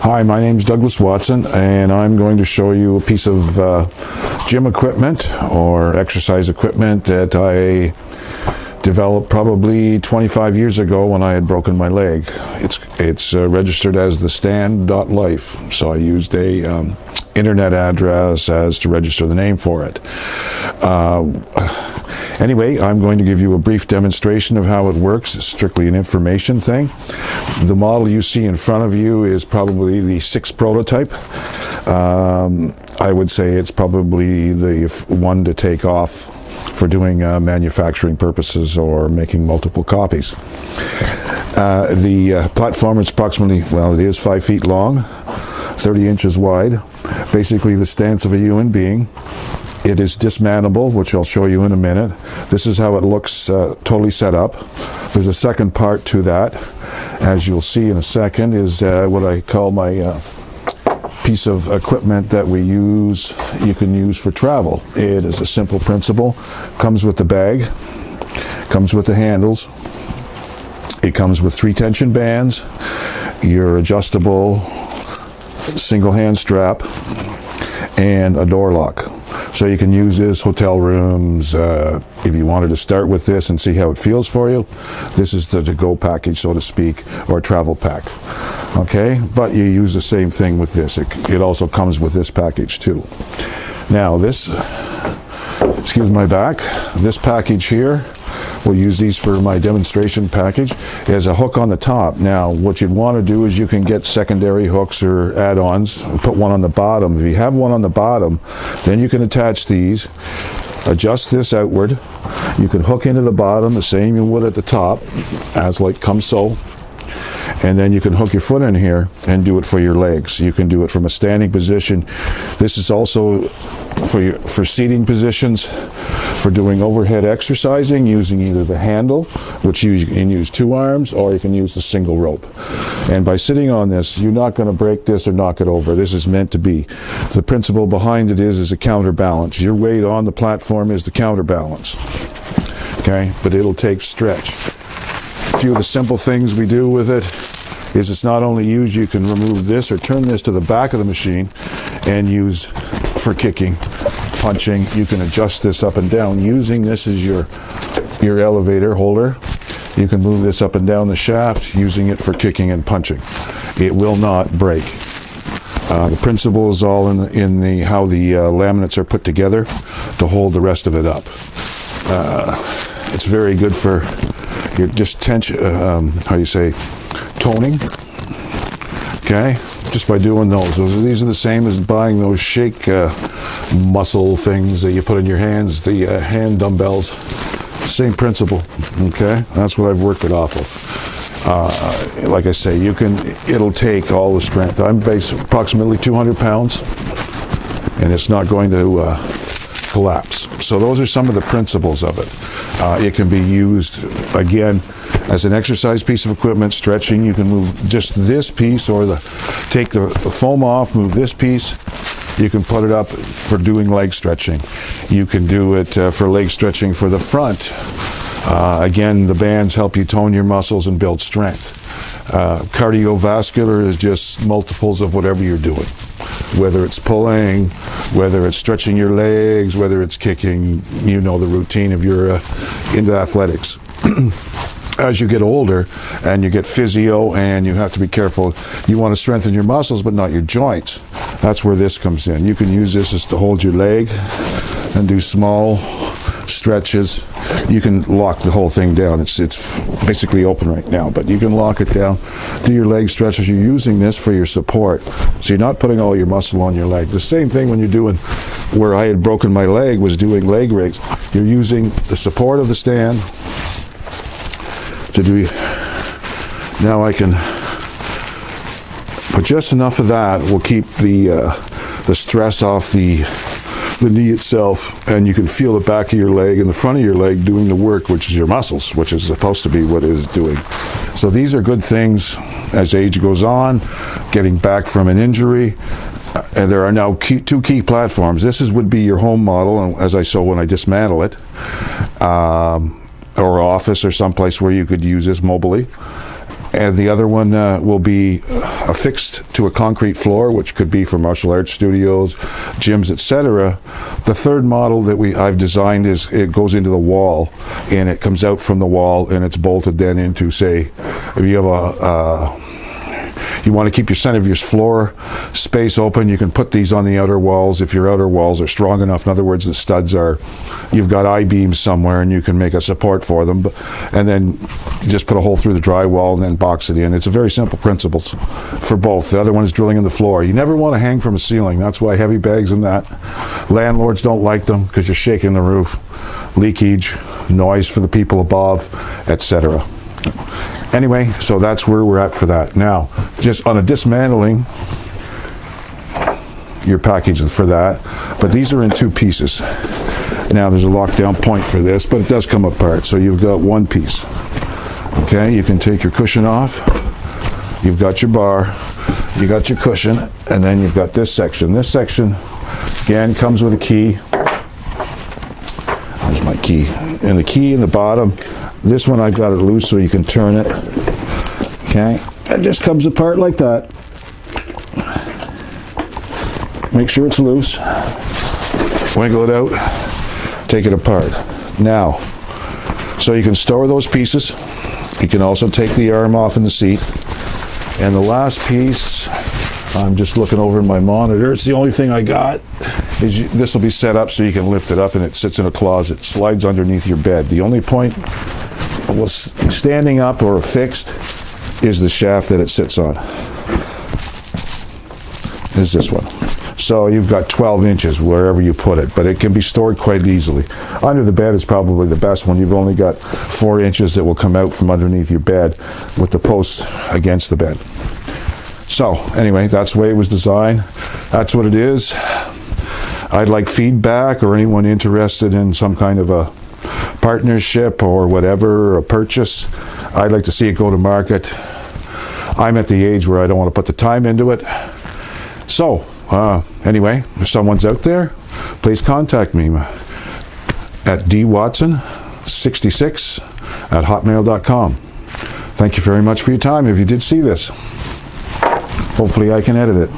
Hi, my name is Douglas Watson, and I'm going to show you a piece of gym equipment or exercise equipment that I developed probably 25 years ago when I had broken my leg. It's registered as the Stand.Life, so I used a internet address as to register the name for it. Anyway, I'm going to give you a brief demonstration of how it works. It's strictly an information thing. The model you see in front of you is probably the 6 prototype. I would say it's probably the one to take off for doing manufacturing purposes or making multiple copies. The platform is approximately, well, it is 5 feet long, 30 inches wide, basically the stance of a human being. It is dismantleable, which I'll show you in a minute. This is how it looks totally set up. There's a second part to that, as you'll see in a second, is what I call my piece of equipment that you can use for travel. It is a simple principle. Comes with the bag, comes with the handles, it comes with 3 tension bands, your adjustable single hand strap, and a door lock. So you can use this hotel rooms. If you wanted to start with this and see how it feels for you, this is the to-go package, so to speak, or travel pack. Okay, but you use the same thing with this. It also comes with this package too. Now this, excuse my back, this package here, we'll use these for my demonstration package. It has a hook on the top. Now what you'd want to do is you can get secondary hooks or add-ons, put one on the bottom. If you have one on the bottom, then you can attach these, adjust this outward. You can hook into the bottom the same you would at the top, as like come so. And then you can hook your foot in here and do it for your legs. You can do it from a standing position. This is also for seating positions, for doing overhead exercising, using either the handle, which you can use 2 arms, or you can use the single rope. And by sitting on this, you're not going to break this or knock it over. This is meant to be. The principle behind it is a counterbalance. Your weight on the platform is the counterbalance. Okay, but it'll take stretch. A few of the simple things we do with it is it's not only used, you can remove this or turn this to the back of the machine and use for kicking, punching. You can adjust this up and down using this as your elevator holder. You can move this up and down the shaft using it for kicking and punching. It will not break. The principle is all in the how the laminates are put together to hold the rest of it up. It's very good for your just tension, how do you say, toning. Okay, just by doing those. These are the same as buying those shake muscle things that you put in your hands, the hand dumbbells. Same principle. Okay, that's what I've worked it off of. Like I say, it'll take all the strength. I'm approximately 200 pounds, and it's not going to collapse. So those are some of the principles of it. It can be used, again, as an exercise piece of equipment, stretching. You can move just this piece, or take the foam off, move this piece. You can put it up for doing leg stretching. You can do it for leg stretching for the front. Again, the bands help you tone your muscles and build strength. Cardiovascular is just multiples of whatever you're doing. Whether it's pulling, whether it's stretching your legs, whether it's kicking, you know the routine if you're into athletics. As you get older and you get physio and you have to be careful, you want to strengthen your muscles but not your joints. That's where this comes in. You can use this as to hold your leg and do small stretches. You can lock the whole thing down. It's basically open right now, but you can lock it down, do your leg stretches. You're using this for your support, so you're not putting all your muscle on your leg. The same thing when you're doing, where I had broken my leg, was doing leg raises. You're using the support of the stand to do. Now I can put just enough of that will keep the stress off the knee itself, and you can feel the back of your leg and the front of your leg doing the work, which is your muscles, which is supposed to be what it is doing. So these are good things as age goes on, getting back from an injury. And there are now 2 key platforms. This would be your home model, and as I saw when I dismantle it, or office or someplace where you could use this mobily. and the other one will be affixed to a concrete floor, which could be for martial arts studios, gyms, etc. The third model that I've designed is it goes into the wall, and it comes out from the wall, and it's bolted then into, say, if you have you want to keep your center of your floor space open, you can put these on the outer walls if your outer walls are strong enough. In other words, the studs are, you've got I-beams somewhere and you can make a support for them, and then just put a hole through the drywall and then box it in. It's a very simple principles for both. The other one is drilling in the floor. You never want to hang from a ceiling. That's why heavy bags and that. Landlords don't like them because you're shaking the roof. Leakage, noise for the people above, etc. Anyway, so that's where we're at for that. Now, just on a dismantling, your package for that, but these are in 2 pieces. Now, there's a lockdown point for this, but it does come apart. So you've got 1 piece. Okay, you can take your cushion off. You've got your bar, you got your cushion, and then you've got this section. This section, again, comes with a key. There's my key. And the key in the bottom. This one I've got it loose so you can turn it. Okay, it just comes apart like that. Make sure it's loose. Wiggle it out. Take it apart. Now, so you can store those pieces. You can also take the arm off in the seat. And the last piece, I'm just looking over my monitor. It's the only thing I got. This will be set up so you can lift it up, and it sits in a closet. Slides underneath your bed. The only point was standing up or fixed is the shaft that it sits on. Is this one. So you've got 12 inches wherever you put it, but it can be stored quite easily. Under the bed is probably the best one. You've only got 4 inches that will come out from underneath your bed with the posts against the bed. So anyway, that's the way it was designed. That's what it is. I'd like feedback, or anyone interested in some kind of a partnership or whatever, or a purchase. I'd like to see it go to market. I'm at the age where I don't want to put the time into it. So anyway, if someone's out there, please contact me at dwatson66@hotmail.com. Thank you very much for your time. If you did see this, hopefully I can edit it.